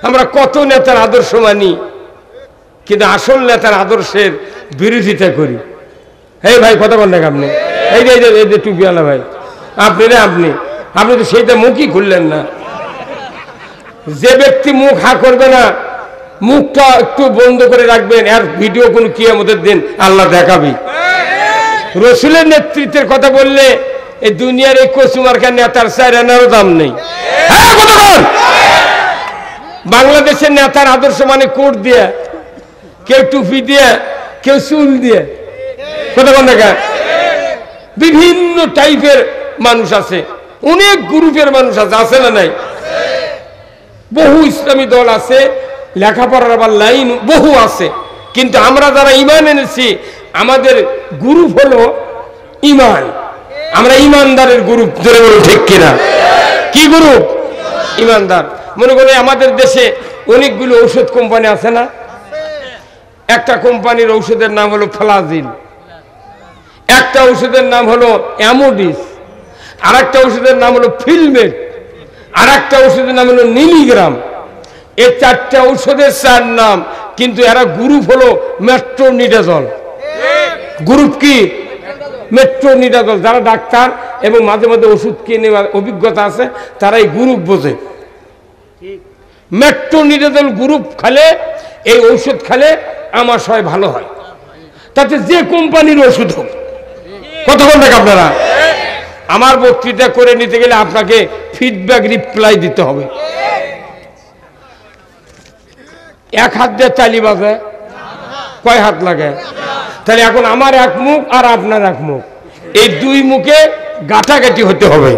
আমরা কত নেতার আদর্শ মানি, কিন্তু আসল নেতার আদর্শের বিরোধিতা করি। এই ভাই কথা বলেন আপনি, এই যে টুপিওয়ালা ভাই, আপনি তো সেইটা মুখই খুললেন না। যে ব্যক্তি মুখ হা করবে না, মুখটা একটু বন্ধ করে রাখবেন, আর ভিডিও কোন কিয়ামতের দিন আল্লাহ দেখাবি। রসুলের নেতৃত্বের কথা বললে এই দুনিয়ার এই কচুমার্কা নেতার চাইরানারও দাম নেই। বাংলাদেশের নেতার আদর্শ মানে কোট দিয়ে, কেউ টুপি দিয়ে, কেউ চুল দিয়ে, কথা বল দেখা। বিভিন্ন টাইপের মানুষ আছে, অনেক গ্রুপের মানুষ আছে, আছে না নাই? বহু ইসলামী দল আছে, লেখাপড়ার আবার লাইন বহু আছে, কিন্তু আমরা যারা ইমান এনেছি আমাদের গ্রুপ হলো ইমান। আমরা ইমানদারের গ্রুপ, ধরে বলো ঠিক কিনা? কি গ্রুপ? ইমানদার। মনে করি আমাদের দেশে অনেকগুলো ঔষধ কোম্পানি আছে না? একটা কোম্পানির ঔষধের নাম হলো ফ্লাজিল, একটা ঔষধের নাম হলো অ্যামোডিস, আর একটা ঔষধের নাম হলো ফিলমেট, আর একটা ঔষধের নাম হলো মিলিগ্রাম। এই চারটা ঔষধের চার নাম, কিন্তু এরা গ্রুপ হলো মেট্রোনিডাজল। গ্রুপ কি? মেট্রোনিডাজল। যারা ডাক্তার এবং মাঝে মাঝে ওষুধ কিনে অভিজ্ঞতা আছে তারা এই গ্রুপ বোঝে। মেট্রোনিডাজল গ্রুপ খেলে, এই ঔষধ খেলে আমাশয় ভালো হয়, তাতে যে কোম্পানির ওষুধ হোক। কতক্ষণ দেখ আপনারা? আমার বক্তৃতা করে নিতে গেলে আপনাকে ফিডব্যাক রিপ্লাই দিতে হবে। এক হাত দিয়ে তালি বাজে, কয় হাত লাগে? তাহলে এখন আমার এক মুখ আর আপনার এক মুখ, এই দুই মুখে গাঁটাগাটি হতে হবে,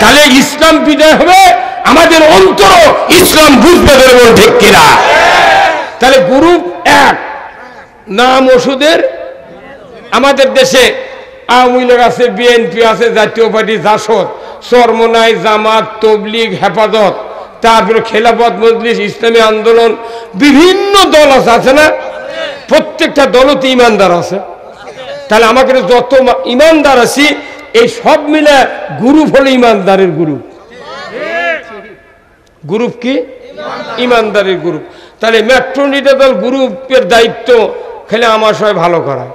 তাহলে ইসলাম বিজয় হবে। আমাদের অন্তর ইসলাম বুঝবে, ঠিক কিনা? তাহলে গ্রুপ এক, নাম ওষুধের। আমাদের দেশে আওয়ামী লীগ আছে, বিএনপি আছে, জাতীয় পার্টি, জাসদ, চরমনাই, জামাত, তবলিগ, হেফাজত, তারপরে খেলাফত মজলিস, ইসলামী আন্দোলন, বিভিন্ন দল আছে না? প্রত্যেকটা দলতে ইমানদার আছে। তাহলে আমাকে যত ইমানদার আছি এই সব মিলে গ্রুপ হলো ইমানদারের গ্রুপ। গ্রুপ কি? ইমানদারের গ্রুপ। তাহলে মেট্রোনিডাজল গ্রুপের দায়িত্ব খেলে আমার সবাই ভালো করা,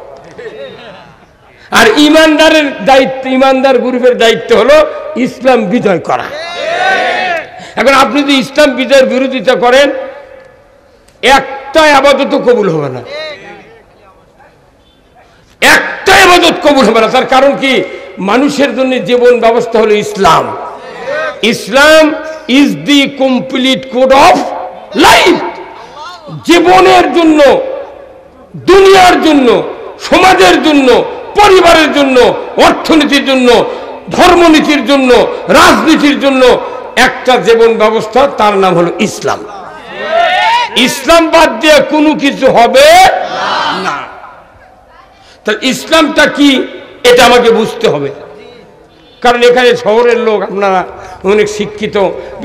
আর ইমানদারের দায়িত্ব, ইমানদার গ্রুপের দায়িত্ব হলো ইসলাম বিজয় করা। এখন আপনি যদি ইসলাম বিজয়ের বিরোধিতা করেন, একটা ইবাদত কবুল হবে না, একটা ইবাদত কবুল হবে না। তার কারণ কি? মানুষের জন্য জীবন ব্যবস্থা হলো Islam. Islam is the complete code of life. জীবনের জন্য, দুনিয়ার জন্য, সমাজের জন্য, পরিবারের জন্য, অর্থনীতির জন্য, ধর্মনীতির জন্য, রাজনীতির জন্য একটা জীবন ব্যবস্থা, তার নাম হলো ইসলাম। ইসলাম বাদ দিয়ে কোনো কিছু হবে না। তাহলে ইসলামটা কি এটা আমাকে বুঝতে হবে। কারণ এখানে শহরের লোক আপনারা অনেক শিক্ষিত,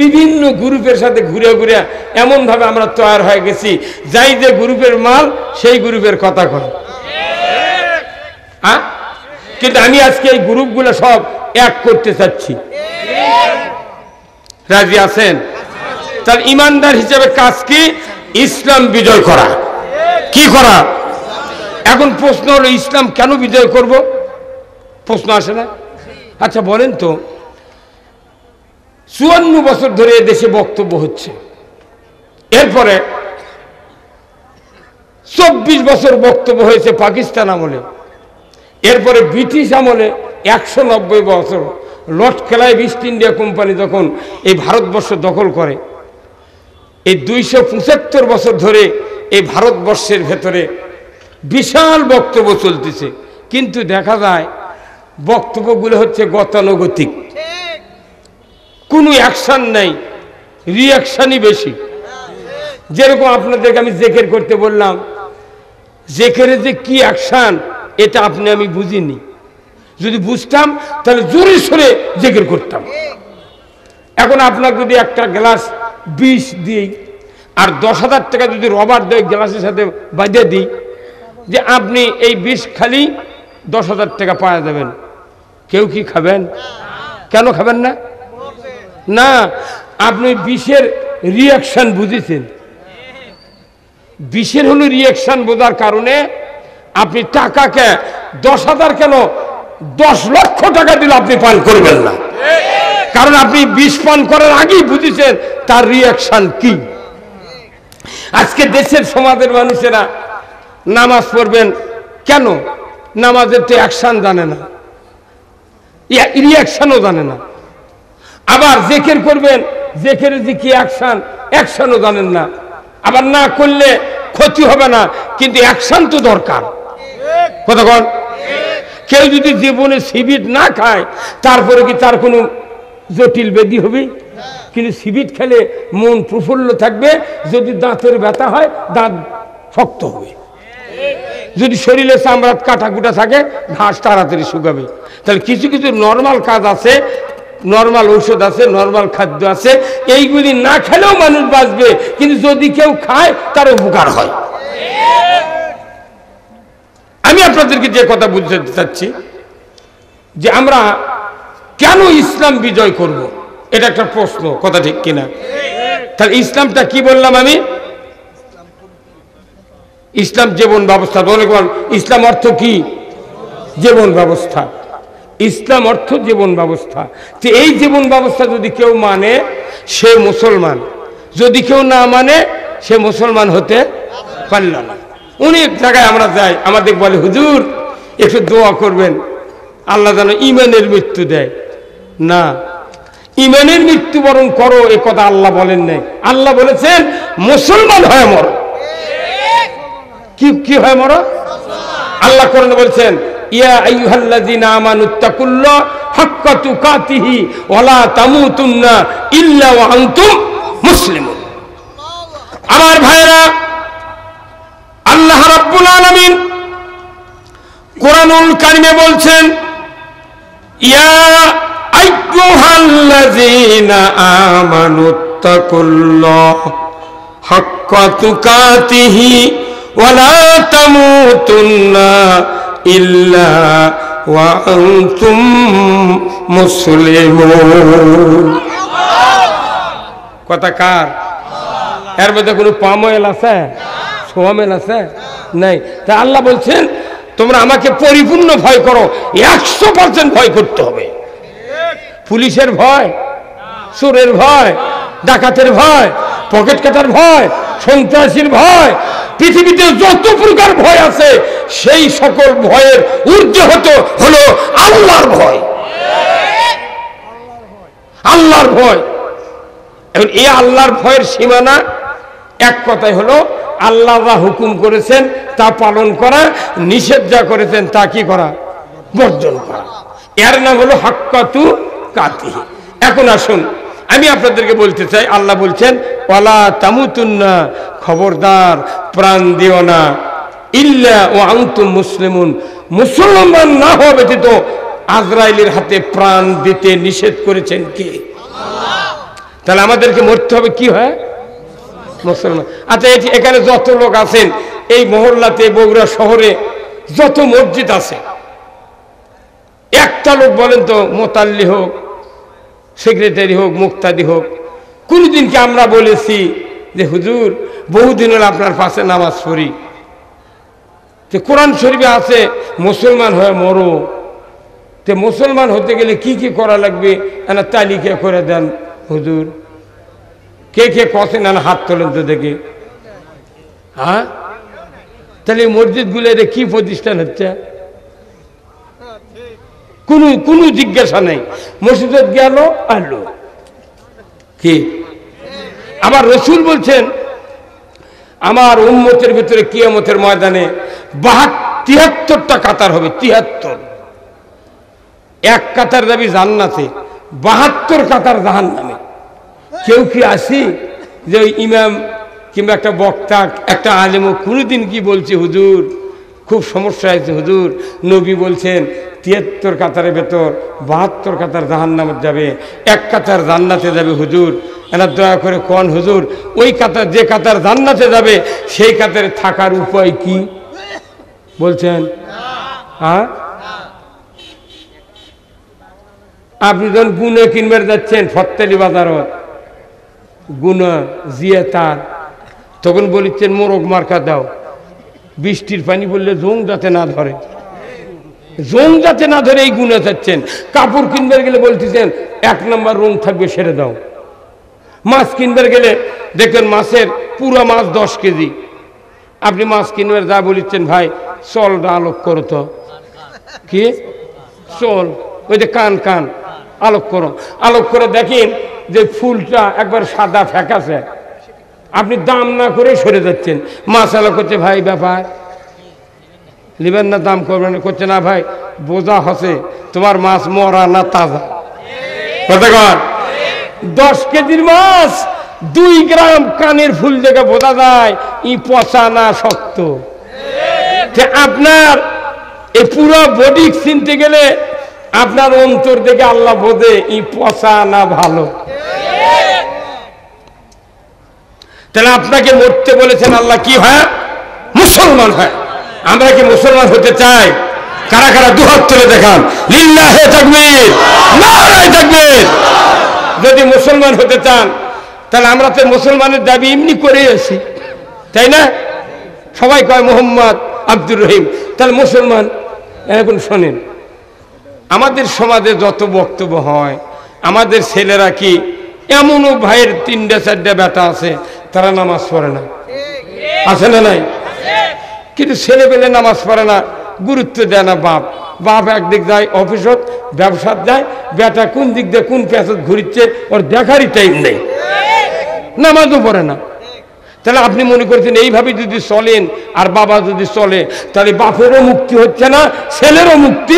বিভিন্ন গ্রুপের সাথে ঘুরে ঘুরে এমনভাবে আমরা তৈরি হয়ে গেছি, যাই যে গ্রুপের মাল সেই গ্রুপের কথা কয়। হ্যাঁ, কিন্তু আমি আজকে এই গ্রুপগুলো সব এক করতে চাচ্ছি। রাজি আছেন? তার ইমানদার হিসেবে কাজ কি? ইসলাম বিজয় করা। কি করা? এখন প্রশ্ন হলো ইসলাম কেন বিজয় করব? প্রশ্ন আসে না? আচ্ছা বলেন তো, 54 বছর ধরে দেশে বক্তব্য হচ্ছে, এরপরে 24 বছর বক্তব্য হয়েছে পাকিস্তান আমলে, এরপরে ব্রিটিশ আমলে 190 বছর Lord Clive east India company যখন এই ভারতবর্ষ দখল করে, এই 275 বছর ধরে এই ভারতবর্ষের ভেতরে বিশাল বক্তব্য চলতেছে, কিন্তু দেখা যায় বক্তব্যগুলো হচ্ছে গতানুগতিক, কোনো অ্যাকশন নাই, রিয়াকশনই বেশি। যেরকম আপনাদেরকে আমি জিকির করতে বললাম, জিকিরে যে কি অ্যাকশন এটা আপনি আমি বুঝিনি। যদি বুঝতাম তাহলে জোরে সোরে জিকির করতাম। এখন আপনাকে যদি একটা গ্লাস বিষ দিই আর 10,000 টাকা যদি রবার দেয় গ্লাসের সাথে বাঁধে দিই যে আপনি এই বিষ খালি 10,000 টাকা পাওয়া যাবেন, কেউ কি খাবেন? কেন খাবেন না? না, আপনি বিষের রিয়াকশন বুঝেছেন? বিষের হলো রিয়াকশন বোঝার কারণে আপনি টাকাকে 10,000 কেন 10 লক্ষ টাকা দিলে আপনি পান করবেন না, কারণ আপনি বিষ পান করার আগেই বুঝেছেন তার রিয়াকশন কি। আজকে দেশের সমাজের মানুষেরা নামাজ পড়বেন কেন? নামাজের তো অ্যাকশন জানে না, রিয়াকশনও জানে না। আবার জিকির করবেন, জিকিরের যে কি অ্যাকশনও জানেন না। আবার না করলে ক্ষতি হবে না, কিন্তু অ্যাকশন তো দরকার। কথা বল। কেউ যদি জীবনে সিবিট না খায় তারপরে কি তার কোনো জটিল ব্যাধি হবে? কিন্তু সিবিট খেলে মন প্রফুল্ল থাকবে। যদি দাঁতের ব্যথা হয় দাঁত শক্ত হবে, যদি শরীরে চামড়া কাটাকুটা থাকে ঘাস তাড়াতাড়ি শুকাবে। তাহলে কিছু কিছু নর্মাল কাজ আছে, নর্মাল ঔষধ আছে, নর্মাল খাদ্য আছে, এইগুলি না খেলেও মানুষ বাঁচবে, কিন্তু যদি কেউ খায় তার উপকার হয়। আমি আপনাদেরকে যে কথা বুঝতে চাচ্ছি যে আমরা কেন ইসলাম বিজয় করব, এটা একটা প্রশ্ন, কথা ঠিক কিনা? তাহলে ইসলামটা কি বললাম আমি? ইসলাম জীবন ব্যবস্থা। ইসলাম অর্থ কি? জীবন ব্যবস্থা। ইসলাম অর্থ জীবন ব্যবস্থা। তো এই জীবন ব্যবস্থা যদি কেউ মানে সে মুসলমান, যদি কেউ না মানে সে মুসলমান হতে পারল না। অনেক জায়গায় আমরা যাই, আমাদের বলে হুজুর একটু দোয়া করবেন আল্লাহ যেন ইমানের মৃত্যু দেয়। না, ইমানের মৃত্যুবরণ করো এ কথা আল্লাহ বলেন নাই। আল্লাহ বলেছেন মুসলমান হয়ে মরো। কি হয় মরো? আল্লাহ কোরআনে বলছেন ইয়া আইয়ুহাল্লাযীনা আমানুত্তাকুল্লাহ হাক্কা তুকাতিহি ওয়া লা তামুতুন্না ইল্লা ওয়া আনতুম মুসলিমুন। আমার ভাইরা, আল্লাহ রাব্বুল আলামিন কোরআনুল কারিমে বলছেন ইয়া আইয়ুহাল্লাযীনা আমানুত্তাকুল্লাহ হাক্কা তুকাতিহি ওয়া লা তামুতুন্না ইল্লা ওয়া আনতুম মুসলিমুন। কথা কার? এর মধ্যে কোনো পাময়েল আছে, সোয়ামেল আছে? নাই। তা আল্লাহ বলছেন তোমরা আমাকে পরিপূর্ণ ভয় করো, 100% ভয় করতে হবে। পুলিশের ভয়, চোরের ভয়, ডাকাতের ভয়, পকেট কাটার ভয়, সন্ত্রাসীর ভয়, পৃথিবীতে যত প্রকার ভয় আছে সেই সকল ভয়ের ঊর্ধ্বে হলো আল্লাহর ভয়। আল্লাহর ভয়। এখন এই আল্লাহর ভয়ের সীমানা এক কথাই হলো আল্লাহ যা হুকুম করেছেন তা পালন করা, নিষেধ যা করেছেন তা কি করা? বর্জন করা। এর নাম হলো হাক্কা তুকাতিহি। এখন আসুন আমি আপনাদেরকে বলতে চাই, আল্লাহ বলছেন ওয়ালা তামুতুন্না, খবরদার প্রাণ দিও না, ইল্লা ওয়া আনতুম মুসলিমুন, মুসলমান না হওয়া ব্যতীত। আজরাইলের হাতে প্রাণ দিতে নিষেধ করেছেন কে? আল্লাহ। তাহলে আমাদেরকে মরতে হবে কি হয়? মুসলমান। আচ্ছা, এখানে যত লোক আছেন এই মহল্লাতে, বগুড়া শহরে যত মসজিদ আছে, একটা লোক বলেন তো, মোতাল্লি হোক, সেক্রেটারি হোক, মুক্তাদি হোক, কোনদিন কি আমরা বলেছি যে হুজুর বহুদিন হলো আপনার পাশে নামাজ পড়ি, যে কোরআন শরীফে আছে মুসলমান হয়ে মরো, তে মুসলমান হতে গেলে কি কি করা লাগবে না তালিকা করে দেন হুজুর? কে কে কষেন না হাত তোলেন তো দেখি। হ্যাঁ, তাহলে মসজিদগুলো কি প্রতিষ্ঠান হচ্ছে? কোনো জিজ্ঞাসা নেই, মসজিদে গেল আলো কি। আবার রসুল বলছেন আমার উম্মতের ভিতরে কিয়ামতের ময়দানে 73টা কাতার হবে। 73, এক কাতার যাবি জান্নাতে, 72 কাতার জাহান্নামে। কেউ কি আসি যে ওই ইমাম কিংবা একটা বক্তা, একটা আলেম কোনোদিন কি বলছে হুজুর খুব সমস্যা হয়েছে হুজুর, নবী বলছেন 73 কাতারের ভেতর 72 কাতার জাহান্নামে যাবে, এক কাতার জান্নাতে যাবে হুজুর, এরা দয়া করে কোন হুজুর ওই কাতার, যে কাতার জান্নাতে যাবে সেই কাতারে থাকার উপায় কি বলছেন? হ্যাঁ, আপনি যখন গুনে কিনবার যাচ্ছেন ফত্তেলি বাজারত, গুনা জিয়া তার, তখন বলিচ্ছেন মোরগ মার্কা দাও, বৃষ্টির পানি বললে জং যাতে না ধরে, জং যাতে না ধরে এই গুণা চাচ্ছেন। কাপড় কিনবার গেলে বলতেছেন 1 নম্বর রং থাকবে সেরে দাও। মাছ কিনবার গেলে দেখবেন মাছের পুরো মাছ 10 কেজি, আপনি মাছ কিনবার যা বলিচ্ছেন ভাই চলটা আলোক করো তো, কি চল ওই যে কান কান আলোক করো, আলোক করে দেখেন যে ফুলটা একবার সাদা ফ্যাকাছে, আপনি দাম না করে সরে যাচ্ছেন। মাছ আলোক করছে ভাই ব্যাপার নিবেন না, দাম করবেন, করছে না ভাই বোঝা হসে তোমার মাছ মরা না তাজা। কতক্ষণ 10 কেজির মাছ 2 গ্রাম কানের ফুল দেখে বোঝা যায় ই পচা না শক্ত। আপনার এই পুরো বডি চিনতে গেলে আপনার অন্তর দেখে আল্লাহ বোঝে ই পচা না ভালো। তাহলে আপনাকে মরতে বলেছেন আল্লাহ, কি হয়? মুসলমান হয়। আমরা কি মুসলমান হতে চাই? কারা কারা দুহাত তুলে দেখান, লিল্লাহে তাকবীর, নারায়ে তাকবীর। যদি মুসলমান হতে চান তাহলে আমরা তো মুসলমানের দাবি এমনি করে আছি, তাই না? সবাই কয় মোহাম্মদ আব্দুর রহিম, তাহলে মুসলমান। এখন শোনেন, আমাদের সমাজে যত বক্তব্য হয়, আমাদের ছেলেরা কি এমনও ভাইয়ের 3-4টা বেটা আছে তারা নামাজ পড়ে না, আছে না নাই? কিন্তু ছেলে পেলে নামাজ পড়ে না, গুরুত্ব দেয় না বাপ। বাপ একদিক যায় অফিসত, ব্যবসার যায়, বেটা কোন দিক দিয়ে কোন পেঁচত ঘুরিচ্ছে ওর দেখারই টাইম নেই, নামাজও পড়ে না। তাহলে আপনি মনে করছেন এইভাবে যদি চলেন আর বাবা যদি চলে তাহলে বাপেরও মুক্তি হচ্ছে না, ছেলেরও মুক্তি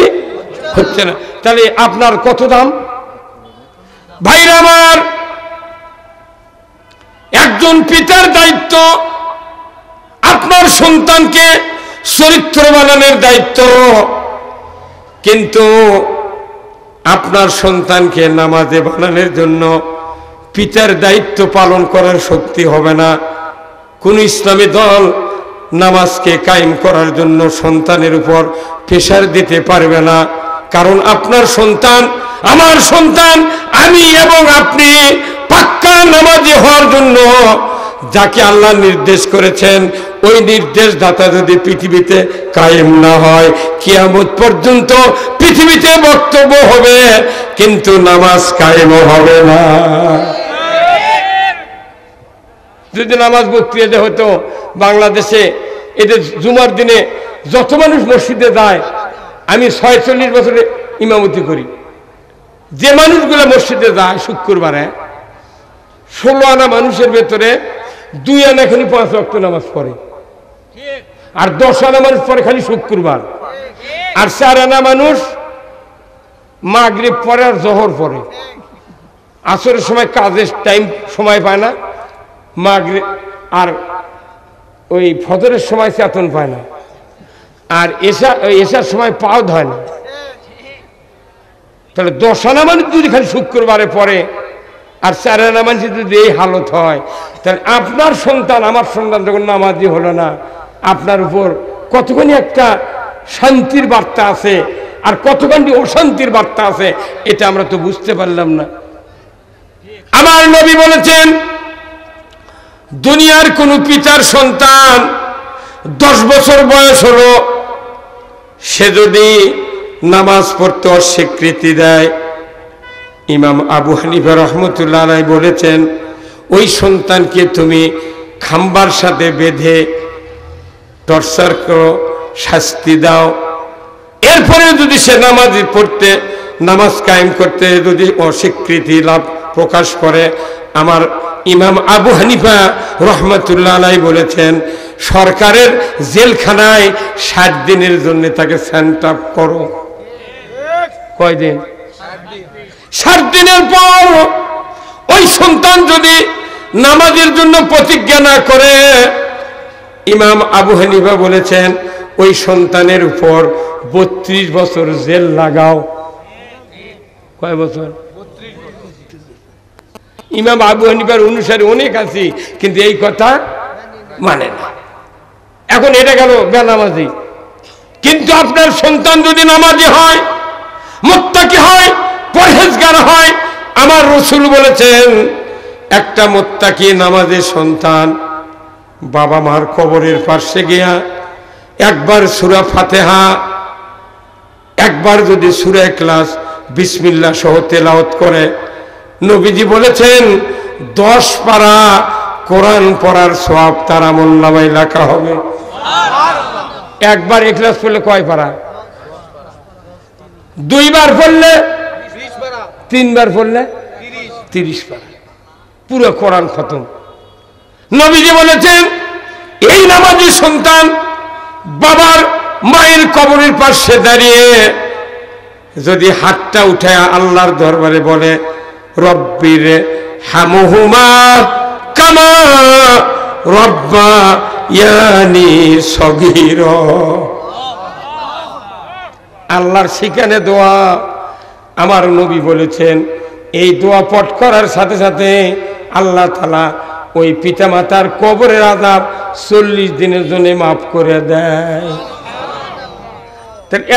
হচ্ছে না, তাহলে আপনার কত দাম? ভাইরা আমার, একজন পিতার দায়িত্ব আপনার সন্তানকে চরিত্র বানানোর দায়িত্ব, কিন্তু আপনার সন্তানকে নামাজে বানানোর জন্য পিতার দায়িত্ব পালন করার শক্তি হবে না। কোন ইসলামী দল নামাজকে কায়েম করার জন্য সন্তানের উপর প্রেশার দিতে পারবে না, কারণ আপনার সন্তান, আমার সন্তান, আমি এবং আপনি পাক্কা নামাজি হওয়ার জন্য যাকে আল্লাহ নির্দেশ করেছেন ওই নির্দেশ দাতা যদি পৃথিবীতে কায়েম না হয়, কিয়ামত পর্যন্ত পৃথিবীতে বক্তব্য হবে কিন্তু নামাজ কায়েম হবে না। যদি নামাজ বক্তৃতা হতো বাংলাদেশে, এদের জুমার দিনে যত মানুষ মসজিদে যায়, আমি 46 বছরে ইমামতি করি, যে মানুষগুলো মসজিদে যায় শুক্রবারে 16 আনা মানুষের ভেতরে 2 আনা খালি 5 ওয়াক্ত নামাজ পড়ে, আর 10 আনা মানুষ পড়ে খালি শুক্রবার, আর 4 আনা মানুষ মাগরিব পরে আর জোহর পড়ে। আসরের সময় কাজের টাইম সময় পায় না, মাগরিব আর ওই ফজরের সময় চেতন পায় না, আর এশার সময় পাও ধয় না। তাহলে 10 আনা মানুষ যদি খালি শুক্রবারে পড়ে আর 4 আনা মানুষ যদি এই হালত হয়, তাহলে আপনার সন্তান, আমার সন্তান যখন নামাজি হলো না, আপনার উপর কতখানি একটা শান্তির বার্তা আছে আর কতখানি অশান্তির বার্তা আছে, এটা আমরা তো বুঝতে পারলাম না। আমার নবী বলেছেন, দুনিয়ার কোন পিতার সন্তান 10 বছর বয়স হলো, সে যদি নামাজ পড়তে অস্বীকৃতি দেয়, ইমাম আবু হানিফা রহমতুল্লাহ আলাইহি বলেছেন, ওই সন্তানকে তুমি খাম্বার সাথে বেঁধে টর্চার করো, শাস্তি দাও। এরপরে যদি সে নামাজ পড়তে, নামাজ কায়েম করতে যদি অস্বীকৃতি লাভ প্রকাশ করে, আমার ইমাম আবু হানিফা রহমতুল্লাহ আলাইহি বলেছেন, সরকারের জেলখানায় 60 দিনের জন্য তাকে সেন্ট আপ করো। কয়দিন? 60 দিনের পর ওই সন্তান যদি নামাজের জন্য প্রতিজ্ঞা না করে, ইমাম আবু হানিফা বলেছেন ওই সন্তানের উপর 32 বছর জেল লাগাও। কয় বছর? ইমাম আবু হানিফার অনুসারী অনেক আছি, কিন্তু এই কথা মানে না। এখন এটা গেল বেনামাজি, কিন্তু আপনার সন্তান যদি নামাজি হয়, মুত্তাকি হয়, পরহেজগার হয়, আমার রাসূল বলেছেন একটা মুত্তাকি নামাজের সন্তান বাবা মার কবরের পাশে গিয়া একবার সূরা ফাতিহা, একবার যদি সূরা ইখলাস বিসমিল্লাহ সহ তেলাওয়াত করে, নবীজি বলেছেন 10 পারা কোরআন পড়ার সওয়াব তার আমলনামায় লেখা হবে। একবার ইখলাস পড়লে কয় পারা? 2 বার পড়লে 20 পারা, 3 বার পড়লে 30 পারা, পুরো কোরআন খতম। নবীজি বলেছেন এই নামাজি সন্তান বাবার মায়ের কবরের পাশে দাঁড়িয়ে যদি হাতটা উঠায় আল্লাহর দরবারে বলে রব্বির হামহুমা কামা রব্বায়ানি সগীরা, আল্লাহর শিখানে দোয়া। আমার নবী বলেছেন এই দোয়া পাঠ করার সাথে সাথে আল্লাহ তাআলা ওই পিতামাতার কবরের আযাব 40 দিনের জন্য মাফ করে দেয়।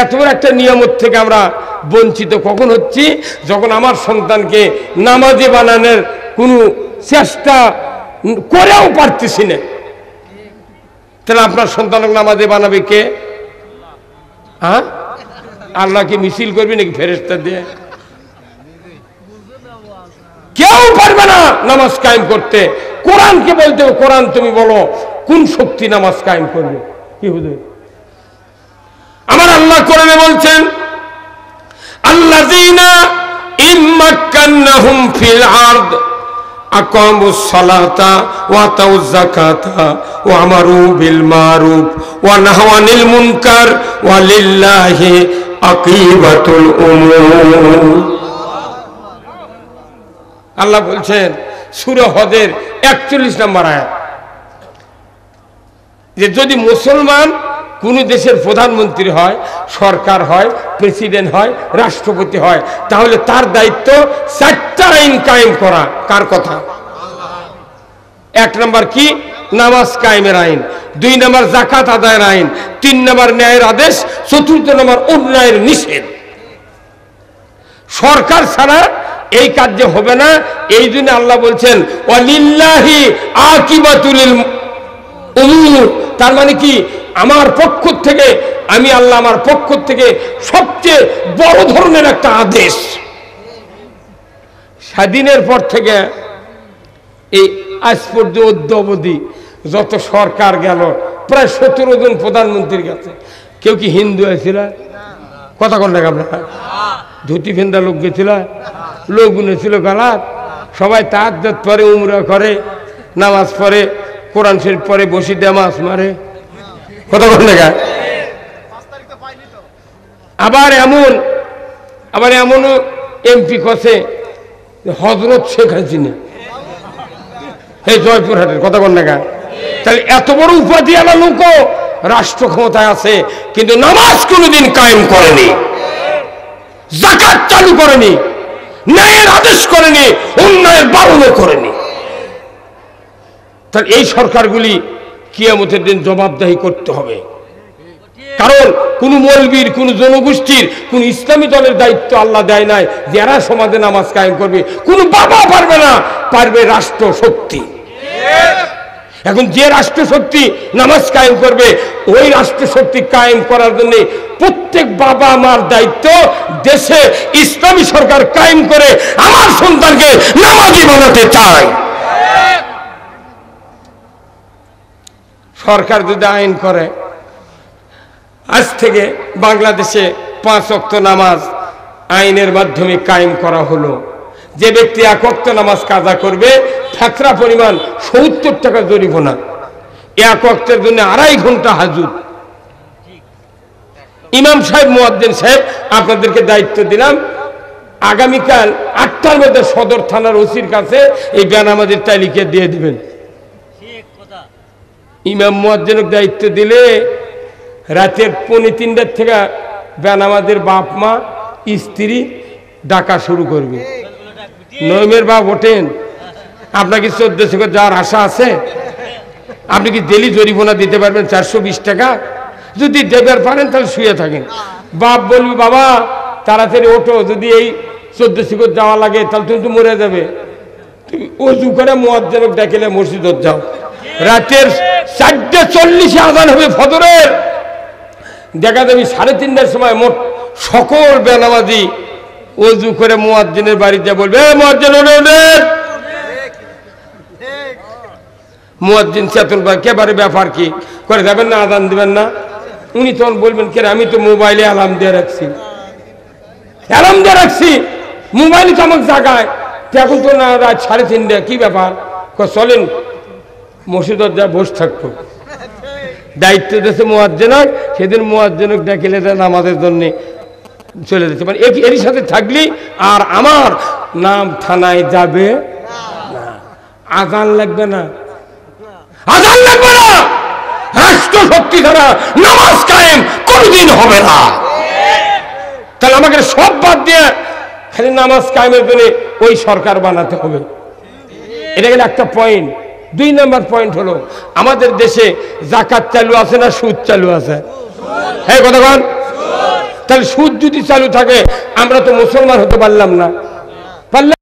এত বড় একটা নিয়ামত থেকে আমরা বঞ্চিত কখন হচ্ছি? যখন আমার সন্তানকে নামাজি বানানোর কোনো চেষ্টা করেও পারতেছি না। তাহলে আপনার সন্তানকে নামাজি বানাবে কে? হ্যাঁ, আল্লাহকে মিছিল করবে নাকি ফেরেশতা দিয়ে? কেউ পারবে না নামাজ কায়েম করতে। কোরআনকে বলতে হবে, কোরআন তুমি বলো কোন শক্তি নামাজ কায়েম করবে? কি হুজুর, আমার আল্লাহ কোরআনে বলছেন আল্লাযীনা ইম্মাক্কান্নাহুম ফিল আরদ আকামুস সালাতা ওয়া আতাউয যাকাতা ওয়া আমারু বিল মারুফ ওয়া নাহাউ আনিল মুনকার ওয়া লিল্লাহি আকিবাতুল উমুর। আল্লাহ বলছেন সূরা হজের 41 নম্বর আয়াত যে যদি মুসলমান কোন দেশের প্রধানমন্ত্রী হয়, সরকার হয়, প্রেসিডেন্ট হয়, রাষ্ট্রপতি হয়, তাহলে তার দায়িত্ব 4টা আইন কায়েম করা। কার কথা? 1 নম্বর কি? নামাজ কায়েমের আইন। 2 নম্বর যাকাত আদায়ের আইন। 3 নম্বর ন্যায়ের আদেশ। 4 নম্বর অন্যায়ের নিষেধ। সরকার ছাড়া এই কার্য হবে না। এই জন্য আল্লাহ বলছেন ওয়ালিল্লাহি আকিবাতুল উমুর। তার মানে কি? আমার পক্ষ থেকে, আমি আল্লাহ আমার পক্ষ থেকে সবচেয়ে বড় ধরনের একটা আদেশ। স্বাধীনের পর থেকে এই আজ পর্যন্ত অবধি যত সরকার গেল, প্রায় 17 জন প্রধানমন্ত্রীর কাছে। কেউ কি হিন্দু হয়েছিল? কথা কন না আপনারা? ধুতি ফেন্দা লোক গেছিল, লোকগুলো ছিল গালাত। সবাই তাহাজ্জুদ পরে, উমরা করে, নামাজ পড়ে, কোরআন শরীফ পড়ে, বসি দিয়ে মাছ মারে। কথা কন না? আবার এমন এমপি কছে হযরত শেখ হাসিনা, এই জয়পুরহাটের। কথা কন না? তাহলে এত বড় উপাধি আলা লোক রাষ্ট্র ক্ষমতায় আছে, কিন্তু নামাজ কোনোদিন কায়েম করেনি, যাকাত চালু করেনি, ন্যায়ের আদেশ করেনি, অন্যায়ের বারণও করেনি। তাহলে এই সরকারগুলি কিয়ামতের দিন জবাবদাহি করতে হবে। কারণ কোন মৌলবীর, কোন জনগোষ্ঠীর, কোন ইসলামী দলের দায়িত্ব আল্লাহ দেয় নাই যে এরা সমাজে নামাজ কায়েম করবে। কোন বাবা পারবে না, পারবে রাষ্ট্র শক্তি। এখন যে রাষ্ট্র শক্তি নামাজ কায়েম করবে, ওই রাষ্ট্র শক্তি কায়েম করার জন্য প্রত্যেক বাবা মার দায়িত্ব দেশে ইসলামী সরকার কায়েম করে আমার সন্তানকে নামাজি বানাতে চায়। সরকার যদি আইন করে আজ থেকে বাংলাদেশে 5 ওয়াক্ত নামাজ আইনের মাধ্যমে কায়েম করা হলো, যে ব্যক্তি 1 ওয়াক্ত নামাজ কাজা করবে ফাতরা পরিমাণ 70 টাকা জরিমানা, 1 ওয়াক্তের জন্য 2.5 ঘন্টা হাজুত। ইমাম সাহেব, মুয়াজ্জিন সাহেব, আপনাদেরকে দায়িত্ব দিলাম, আগামীকাল 8টার মধ্যে সদর থানার ওসির কাছে এই বেনামাজির তালিকা দিয়ে দিবেন। ইমাম মুয়াজ্জিনের দায়িত্ব দিলে রাতের 2:45 থেকে বেনামাজির বাপ মা স্ত্রী ডাকা শুরু করবে, নইমের বাপ ওঠেন, আপনাকে 1400 করে যাওয়ার আশা আছে? আপনি কি ডেলি জরিমানা দিতে পারবেন 420 টাকা? যদি দেবার পারেন তাহলে শুয়ে থাকেন। বাপ বলবি বাবা তাড়াতাড়ি ওঠো, যদি এই 1400 করে যাওয়া লাগে তাহলে তুমি তো মরে যাবে। তুমি অজু করে মুয়াজ্জিনক ডাকিলে মসজিদত যাও, রাতের 4:40 আযান হবে ফজরের, দেখা যাবে 3:30টার সময় মোট সকল বেনামাজি অজু করে মুয়াজ্জিনের বাড়িতে বলবে মুয়াজ্জিন ওঠেন। মুয়াজ্জিন চেতন ভাই কেবারে ব্যাপার কি করে, যাবেন না আযান দিবেন না? উনি তখন বলবেন কে আমি তো মোবাইলে অ্যালার্ম দিয়ে রাখছি, মোবাইলে তো আমাকে জাগায়, এখন তো না রাত 3:30 কি ব্যাপার, চলেন মসজিদত যা বসে থাকতো। দায়িত্ব দিয়েছে মুয়াজ্জিনক, সেদিন মুয়াজ্জিনক ডাকিলে নামাজের জন্য চলে যেতে, মানে এরই সাথে থাকলি আর আমার নাম থানায় যাবে না, আযান লাগবে না, আযান লাগবে না, রাষ্ট্র শক্তি ছাড়া নামাজ কায়েম কোনদিন হবে না। তাহলে আমাকে সব বাদ দিয়ে খালি নামাজ কায়েমের জন্য ওই সরকার বানাতে হবে। এটা গেলে একটা পয়েন্ট। 2 নম্বর পয়েন্ট হলো আমাদের দেশে যাকাত চালু আছে না সুদ চালু আছে? হ্যাঁ কথা বল। তাহলে সুদ যদি চালু থাকে আমরা তো মুসলমান হতে পারলাম না।